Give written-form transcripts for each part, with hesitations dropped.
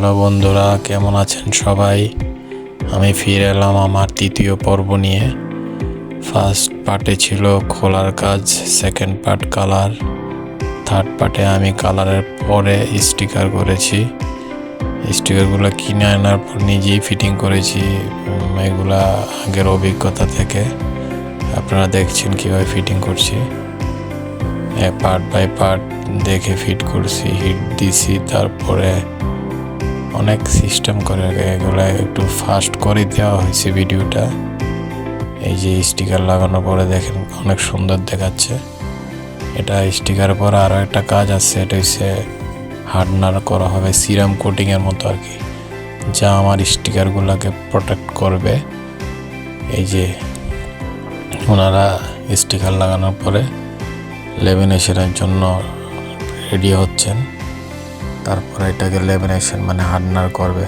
Hello বন্ধুরা, কেমন আছেন সবাই? আমি ফিরে এলাম আমার তৃতীয় পর্ব নিয়ে। ফার্স্ট পার্টে ছিল খোলার কাজ, সেকেন্ড পার্ট কালার, থার্ড পার্টে আমি কালারের পরে স্টিকার করেছি। স্টিকারগুলো কিনে আনার পর নিজেই ফিটিং করেছি, এগুলা আগের অভিজ্ঞতা থেকে। আপনারা দেখছেন কীভাবে ফিটিং করছি, পার্ট বাই পার্ট দেখে ফিট করছি, হিট দিছি, তারপরে অনেক সিস্টেম করে এগুলো একটু ফাস্ট করে দেওয়া হয়েছে ভিডিওটা। এই যে স্টিকার লাগানোর পরে দেখেন অনেক সুন্দর দেখাচ্ছে। এটা স্টিকারের পর আরও একটা কাজ আছে, এটা হচ্ছে হার্ডনার করা হবে, সিরাম কোটিংয়ের মতো আর কি, যা আমার স্টিকারগুলোকে প্রোটেক্ট করবে। এই যে ওনারা স্টিকার লাগানোর পরে লেমিনেশনের জন্য রেডি হচ্ছেন। তারপরে এটাকে লেমিনেশন মানে হার্ডনার করবে,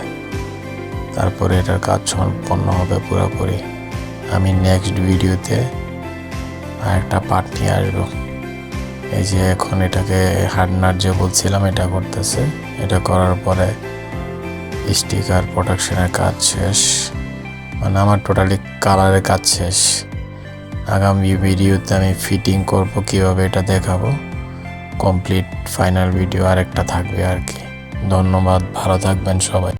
তারপরে এটার কাজ সম্পন্ন হবে পুরোপুরি। আমি নেক্সট ভিডিওতে আরেকটা পার্ট নিয়ে আসবো। এই যে এখন এটাকে হার্ডনার যে বলছিলাম এটা করতেছে, এটা করার পরে স্টিকার প্রোটেকশনের কাজ শেষ, মানে আমার টোটালি কালারের কাজ শেষ। আগামী ভিডিওতে আমি ফিটিং করব, কীভাবে এটা দেখাবো। কমপ্লিট ফাইনাল ভিডিও আরেকটা থাকবে আর কি। ধন্যবাদ, ভালো থাকবেন সবাই।